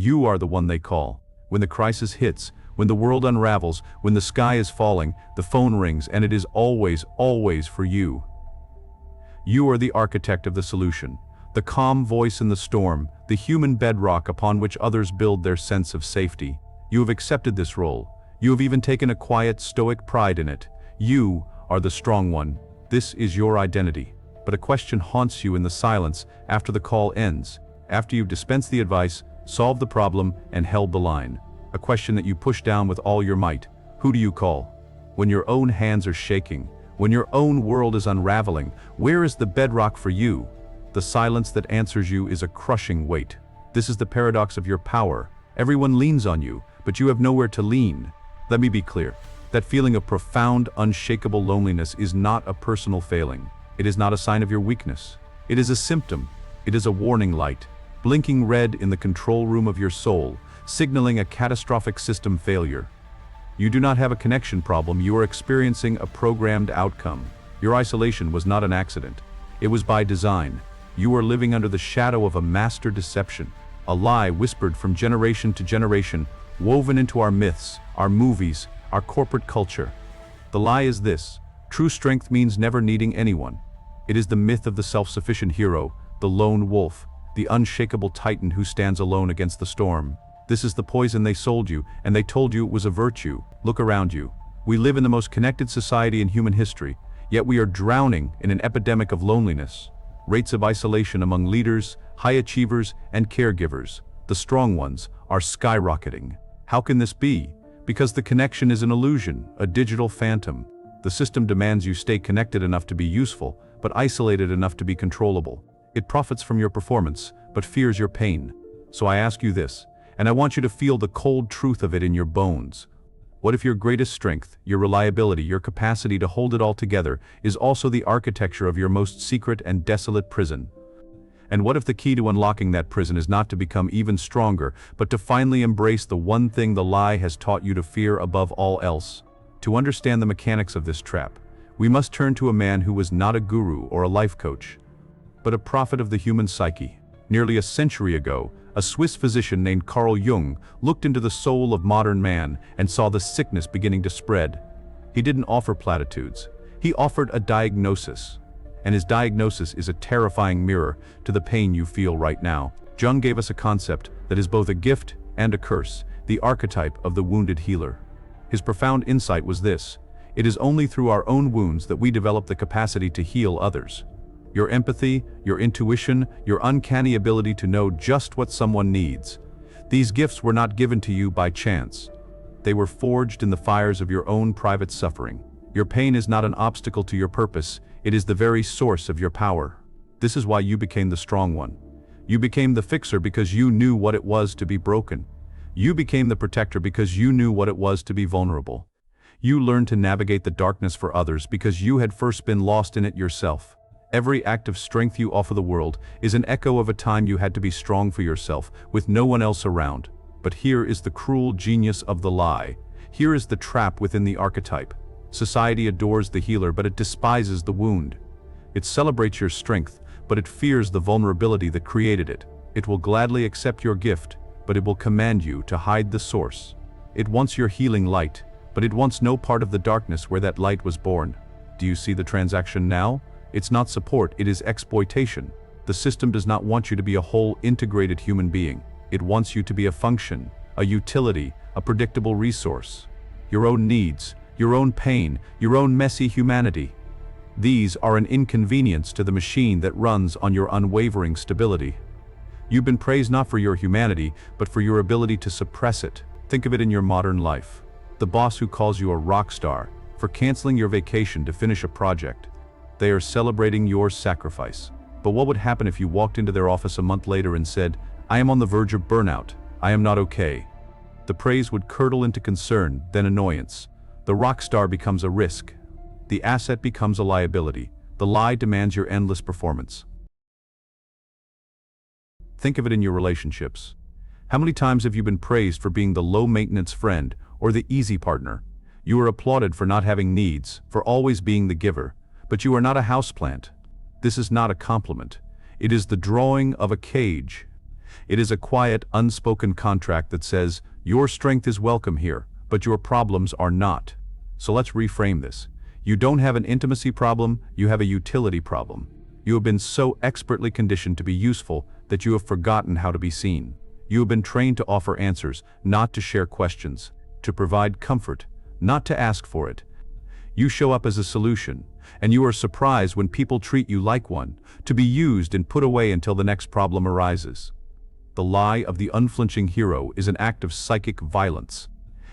You are the one they call. When the crisis hits, when the world unravels, when the sky is falling, the phone rings, and it is always, always for you. You are the architect of the solution, the calm voice in the storm, the human bedrock upon which others build their sense of safety. You have accepted this role. You have even taken a quiet, stoic pride in it. You are the strong one. This is your identity. But a question haunts you in the silence after the call ends, after you've dispensed the advice, solved the problem, and held the line. A question that you push down with all your might. Who do you call? When your own hands are shaking, when your own world is unraveling, where is the bedrock for you? The silence that answers you is a crushing weight. This is the paradox of your power. Everyone leans on you, but you have nowhere to lean. Let me be clear. That feeling of profound, unshakable loneliness is not a personal failing. It is not a sign of your weakness. It is a symptom. It is a warning light, blinking red in the control room of your soul, signaling a catastrophic system failure. You do not have a connection problem, you are experiencing a programmed outcome. Your isolation was not an accident. It was by design. You are living under the shadow of a master deception, a lie whispered from generation to generation, woven into our myths, our movies, our corporate culture. The lie is this: true strength means never needing anyone. It is the myth of the self-sufficient hero, the lone wolf, the unshakable titan who stands alone against the storm. This is the poison they sold you, and they told you it was a virtue. Look around you. We live in the most connected society in human history, yet we are drowning in an epidemic of loneliness. Rates of isolation among leaders, high achievers, and caregivers, the strong ones, are skyrocketing. How can this be? Because the connection is an illusion, a digital phantom. The system demands you stay connected enough to be useful, but isolated enough to be controllable. It profits from your performance, but fears your pain. So I ask you this, and I want you to feel the cold truth of it in your bones. What if your greatest strength, your reliability, your capacity to hold it all together, is also the architecture of your most secret and desolate prison? And what if the key to unlocking that prison is not to become even stronger, but to finally embrace the one thing the lie has taught you to fear above all else? To understand the mechanics of this trap, we must turn to a man who was not a guru or a life coach, but a prophet of the human psyche. Nearly a century ago, a Swiss physician named Carl Jung looked into the soul of modern man and saw the sickness beginning to spread. He didn't offer platitudes. He offered a diagnosis. And his diagnosis is a terrifying mirror to the pain you feel right now. Jung gave us a concept that is both a gift and a curse, the archetype of the wounded healer. His profound insight was this: it is only through our own wounds that we develop the capacity to heal others. Your empathy, your intuition, your uncanny ability to know just what someone needs. These gifts were not given to you by chance. They were forged in the fires of your own private suffering. Your pain is not an obstacle to your purpose, it is the very source of your power. This is why you became the strong one. You became the fixer because you knew what it was to be broken. You became the protector because you knew what it was to be vulnerable. You learned to navigate the darkness for others because you had first been lost in it yourself. Every act of strength you offer the world is an echo of a time you had to be strong for yourself, with no one else around. But here is the cruel genius of the lie. Here is the trap within the archetype. Society adores the healer, but it despises the wound. It celebrates your strength, but it fears the vulnerability that created it. It will gladly accept your gift, but it will command you to hide the source. It wants your healing light, but it wants no part of the darkness where that light was born. Do you see the transaction now? It's not support, it is exploitation. The system does not want you to be a whole, integrated human being. It wants you to be a function, a utility, a predictable resource. Your own needs, your own pain, your own messy humanity. These are an inconvenience to the machine that runs on your unwavering stability. You've been praised not for your humanity, but for your ability to suppress it. Think of it in your modern life. The boss who calls you a rock star for canceling your vacation to finish a project. They are celebrating your sacrifice. But what would happen if you walked into their office a month later and said, "I am on the verge of burnout. I am not okay"? The praise would curdle into concern, then annoyance. The rock star becomes a risk. The asset becomes a liability. The lie demands your endless performance. Think of it in your relationships. How many times have you been praised for being the low-maintenance friend or the easy partner? You are applauded for not having needs, for always being the giver. But you are not a houseplant. This is not a compliment. It is the drawing of a cage. It is a quiet, unspoken contract that says, your strength is welcome here, but your problems are not. So let's reframe this. You don't have an intimacy problem, you have a utility problem. You have been so expertly conditioned to be useful that you have forgotten how to be seen. You have been trained to offer answers, not to share questions, to provide comfort, not to ask for it. You show up as a solution, and you are surprised when people treat you like one, to be used and put away until the next problem arises. The lie of the unflinching hero is an act of psychic violence.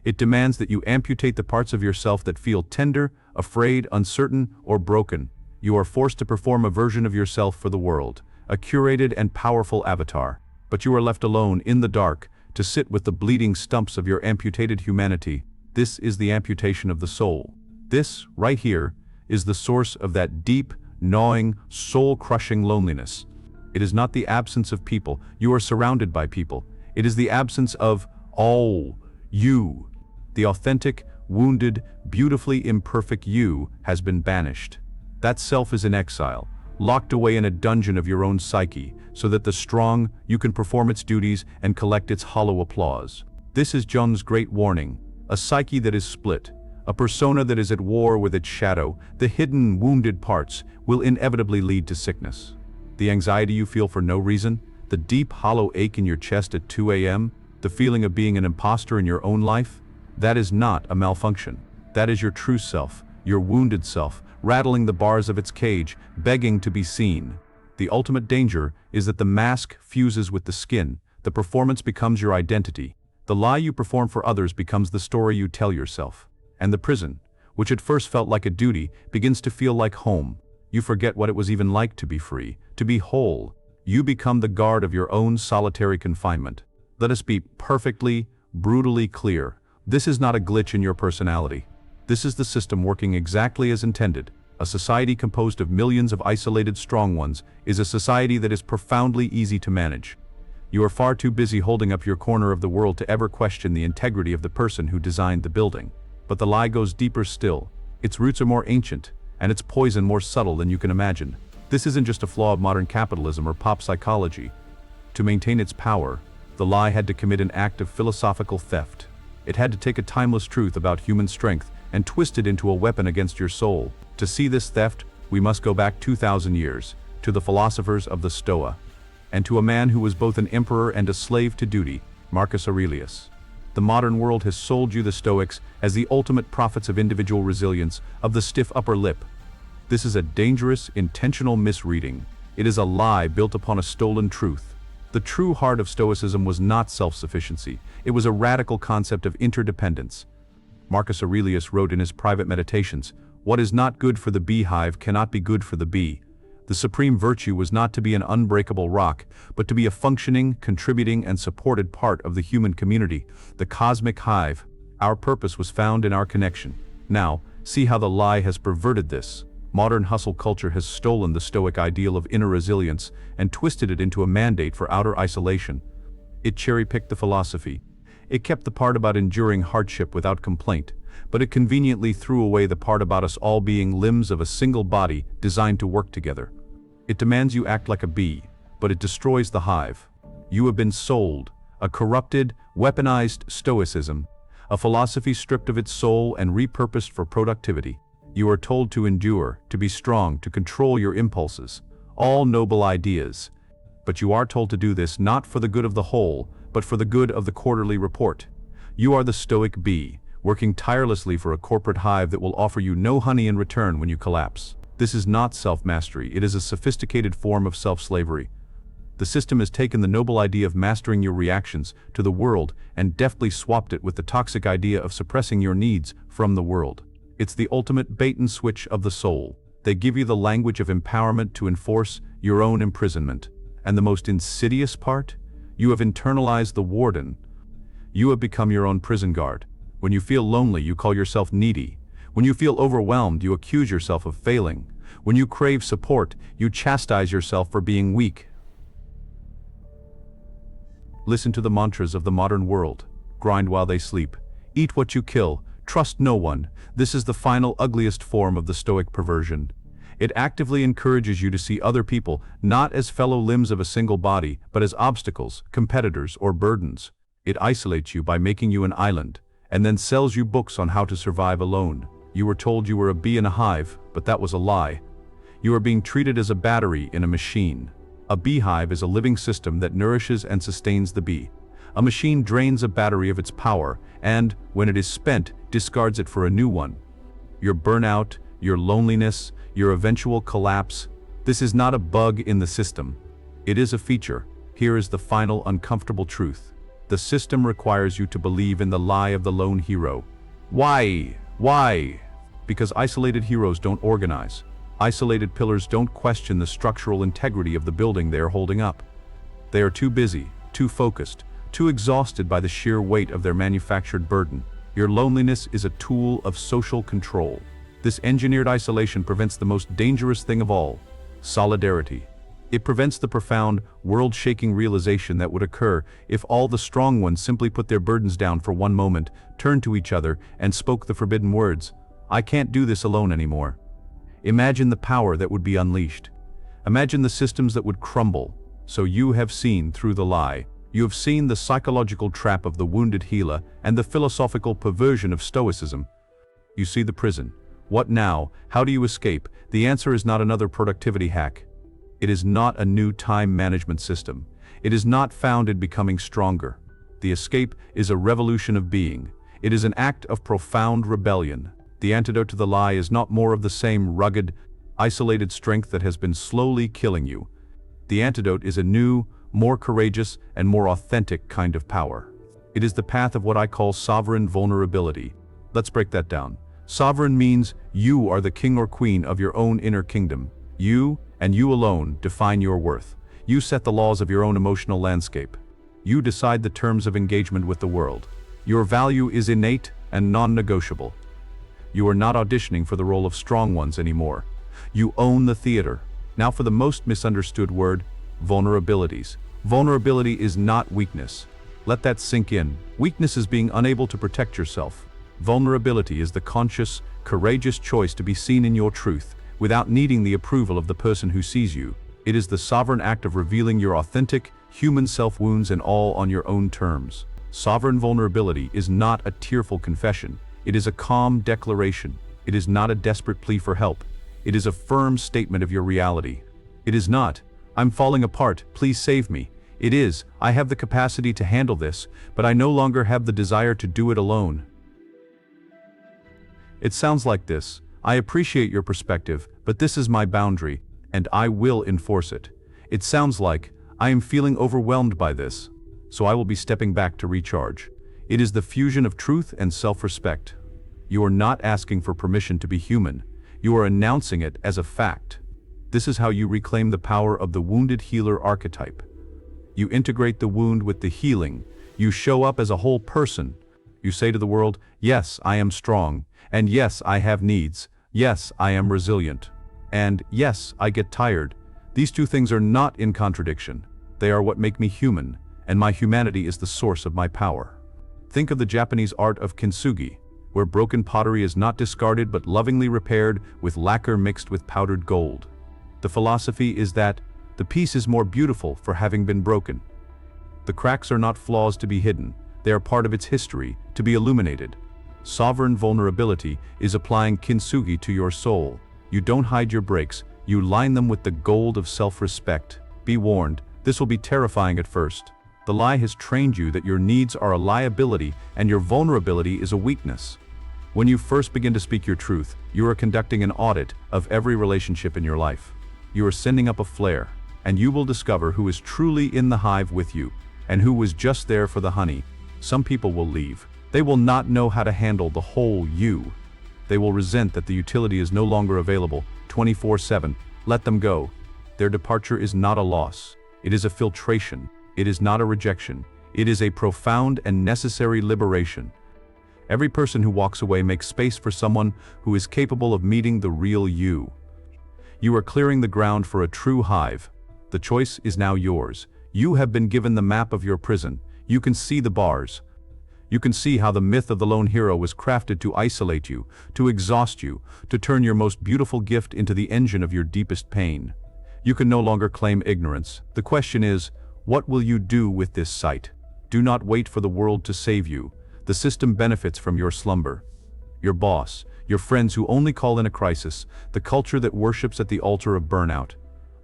It demands that you amputate the parts of yourself that feel tender, afraid, uncertain, or broken. You are forced to perform a version of yourself for the world, a curated and powerful avatar. But you are left alone in the dark to sit with the bleeding stumps of your amputated humanity. This is the amputation of the soul. This, right here, is the source of that deep, gnawing, soul-crushing loneliness. It is not the absence of people. You are surrounded by people. It is the absence of all you. The authentic, wounded, beautifully imperfect you has been banished. That self is in exile, locked away in a dungeon of your own psyche, so that the strong, you can perform its duties and collect its hollow applause. This is Jung's great warning, a psyche that is split, a persona that is at war with its shadow. The hidden, wounded parts will inevitably lead to sickness. The anxiety you feel for no reason, the deep, hollow ache in your chest at 2 a.m., the feeling of being an imposter in your own life, that is not a malfunction. That is your true self, your wounded self, rattling the bars of its cage, begging to be seen. The ultimate danger is that the mask fuses with the skin, the performance becomes your identity. The lie you perform for others becomes the story you tell yourself. And the prison, which at first felt like a duty, begins to feel like home. You forget what it was even like to be free, to be whole. You become the guard of your own solitary confinement. Let us be perfectly, brutally clear. This is not a glitch in your personality. This is the system working exactly as intended. A society composed of millions of isolated strong ones is a society that is profoundly easy to manage. You are far too busy holding up your corner of the world to ever question the integrity of the person who designed the building. But the lie goes deeper still. Its roots are more ancient, and its poison more subtle than you can imagine. This isn't just a flaw of modern capitalism or pop psychology. To maintain its power, the lie had to commit an act of philosophical theft. It had to take a timeless truth about human strength and twist it into a weapon against your soul. To see this theft, we must go back 2,000 years, to the philosophers of the Stoa, and to a man who was both an emperor and a slave to duty, Marcus Aurelius. The modern world has sold you the Stoics as the ultimate prophets of individual resilience, of the stiff upper lip. This is a dangerous, intentional misreading. It is a lie built upon a stolen truth. The true heart of Stoicism was not self-sufficiency. It was a radical concept of interdependence. Marcus Aurelius wrote in his private meditations, "What is not good for the beehive cannot be good for the bee." The supreme virtue was not to be an unbreakable rock, but to be a functioning, contributing, and supported part of the human community, the cosmic hive. Our purpose was found in our connection. Now, see how the lie has perverted this. Modern hustle culture has stolen the Stoic ideal of inner resilience and twisted it into a mandate for outer isolation. It cherry-picked the philosophy. It kept the part about enduring hardship without complaint, but it conveniently threw away the part about us all being limbs of a single body designed to work together. It demands you act like a bee, but it destroys the hive. You have been sold a corrupted, weaponized Stoicism, a philosophy stripped of its soul and repurposed for productivity. You are told to endure, to be strong, to control your impulses. All noble ideas. But you are told to do this not for the good of the whole, but for the good of the quarterly report. You are the Stoic bee, working tirelessly for a corporate hive that will offer you no honey in return when you collapse. This is not self-mastery, it is a sophisticated form of self-slavery. The system has taken the noble idea of mastering your reactions to the world and deftly swapped it with the toxic idea of suppressing your needs from the world. It's the ultimate bait and switch of the soul. They give you the language of empowerment to enforce your own imprisonment. And the most insidious part? You have internalized the warden. You have become your own prison guard. When you feel lonely, you call yourself needy. When you feel overwhelmed, you accuse yourself of failing. When you crave support, you chastise yourself for being weak. Listen to the mantras of the modern world. Grind while they sleep. Eat what you kill. Trust no one. This is the final, ugliest form of the Stoic perversion. It actively encourages you to see other people not as fellow limbs of a single body, but as obstacles, competitors, or burdens. It isolates you by making you an island, and then sells you books on how to survive alone. You were told you were a bee in a hive, but that was a lie. You are being treated as a battery in a machine. A beehive is a living system that nourishes and sustains the bee. A machine drains a battery of its power, and, when it is spent, discards it for a new one. Your burnout, your loneliness, your eventual collapse, this is not a bug in the system. It is a feature. Here is the final uncomfortable truth. The system requires you to believe in the lie of the lone hero. Why? Why? Because isolated heroes don't organize. Isolated pillars don't question the structural integrity of the building they are holding up. They are too busy, too focused, too exhausted by the sheer weight of their manufactured burden. Your loneliness is a tool of social control. This engineered isolation prevents the most dangerous thing of all, solidarity. It prevents the profound, world-shaking realization that would occur if all the strong ones simply put their burdens down for one moment, turned to each other, and spoke the forbidden words, "I can't do this alone anymore." Imagine the power that would be unleashed. Imagine the systems that would crumble. So you have seen through the lie. You have seen the psychological trap of the wounded healer and the philosophical perversion of Stoicism. You see the prison. What now? How do you escape? The answer is not another productivity hack. It is not a new time management system. It is not found in becoming stronger. The escape is a revolution of being. It is an act of profound rebellion. The antidote to the lie is not more of the same rugged, isolated strength that has been slowly killing you. The antidote is a new, more courageous, and more authentic kind of power. It is the path of what I call sovereign vulnerability. Let's break that down. Sovereign means you are the king or queen of your own inner kingdom. You, and you alone, define your worth. You set the laws of your own emotional landscape. You decide the terms of engagement with the world. Your value is innate and non-negotiable. You are not auditioning for the role of strong ones anymore. You own the theater. Now for the most misunderstood word, vulnerabilities. Vulnerability is not weakness. Let that sink in. Weakness is being unable to protect yourself. Vulnerability is the conscious, courageous choice to be seen in your truth, without needing the approval of the person who sees you. It is the sovereign act of revealing your authentic, human self-wounds and all on your own terms. Sovereign vulnerability is not a tearful confession. It is a calm declaration. It is not a desperate plea for help. It is a firm statement of your reality. It is not, "I'm falling apart, please save me." It is, "I have the capacity to handle this, but I no longer have the desire to do it alone." It sounds like this: "I appreciate your perspective, but this is my boundary, and I will enforce it." It sounds like, "I am feeling overwhelmed by this, so I will be stepping back to recharge." It is the fusion of truth and self-respect. You are not asking for permission to be human. You are announcing it as a fact. This is how you reclaim the power of the wounded healer archetype. You integrate the wound with the healing. You show up as a whole person. You say to the world, "Yes, I am strong. And yes, I have needs. Yes, I am resilient. And yes, I get tired." These two things are not in contradiction. They are what make me human, and my humanity is the source of my power. Think of the Japanese art of kintsugi, where broken pottery is not discarded but lovingly repaired with lacquer mixed with powdered gold. The philosophy is that the piece is more beautiful for having been broken. The cracks are not flaws to be hidden. They are part of its history, to be illuminated. Sovereign vulnerability is applying kintsugi to your soul. You don't hide your breaks, you line them with the gold of self-respect. Be warned, this will be terrifying at first. The lie has trained you that your needs are a liability and your vulnerability is a weakness. When you first begin to speak your truth, you are conducting an audit of every relationship in your life. You are sending up a flare, and you will discover who is truly in the hive with you, and who was just there for the honey. Some people will leave. They will not know how to handle the whole you. They will resent that the utility is no longer available 24/7. Let them go. Their departure is not a loss. It is a filtration. It is not a rejection. It is a profound and necessary liberation. Every person who walks away makes space for someone who is capable of meeting the real you. You are clearing the ground for a true hive. The choice is now yours. You have been given the map of your prison. You can see the bars. You can see how the myth of the lone hero was crafted to isolate you, to exhaust you, to turn your most beautiful gift into the engine of your deepest pain. You can no longer claim ignorance. The question is, what will you do with this sight? Do not wait for the world to save you. The system benefits from your slumber. Your boss, your friends who only call in a crisis, the culture that worships at the altar of burnout.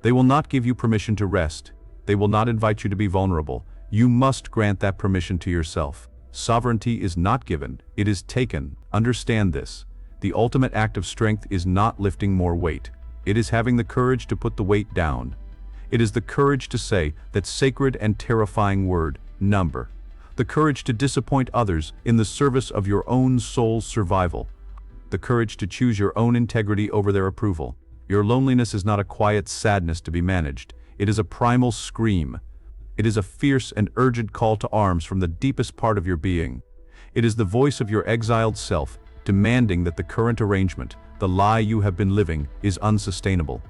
They will not give you permission to rest. They will not invite you to be vulnerable. You must grant that permission to yourself. Sovereignty is not given, it is taken. Understand this. The ultimate act of strength is not lifting more weight. It is having the courage to put the weight down. It is the courage to say that sacred and terrifying word, number. The courage to disappoint others in the service of your own soul's survival. The courage to choose your own integrity over their approval. Your loneliness is not a quiet sadness to be managed. It is a primal scream. It is a fierce and urgent call to arms from the deepest part of your being. It is the voice of your exiled self, demanding that the current arrangement, the lie you have been living, is unsustainable.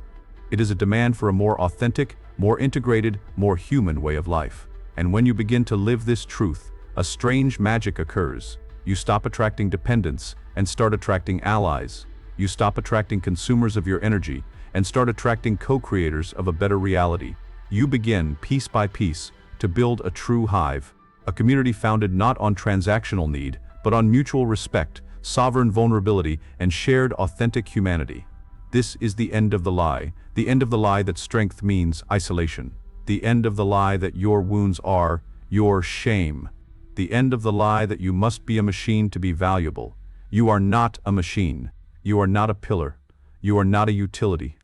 It is a demand for a more authentic, more integrated, more human way of life. And when you begin to live this truth, a strange magic occurs. You stop attracting dependents and start attracting allies. You stop attracting consumers of your energy and start attracting co-creators of a better reality. You begin, piece by piece, to build a true hive, a community founded not on transactional need, but on mutual respect, sovereign vulnerability, and shared authentic humanity. This is the end of the lie that strength means isolation, the end of the lie that your wounds are your shame, the end of the lie that you must be a machine to be valuable. You are not a machine. You are not a pillar. You are not a utility.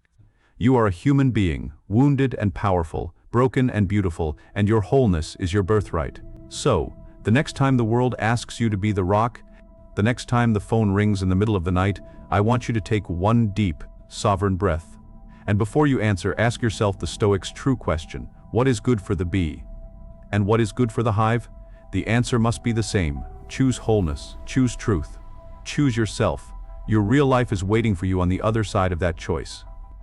You are a human being, wounded and powerful, broken and beautiful, and your wholeness is your birthright. So, the next time the world asks you to be the rock, the next time the phone rings in the middle of the night, I want you to take one deep, sovereign breath. And before you answer, ask yourself the Stoics' true question: what is good for the bee? And what is good for the hive? The answer must be the same. Choose wholeness, choose truth, choose yourself. Your real life is waiting for you on the other side of that choice.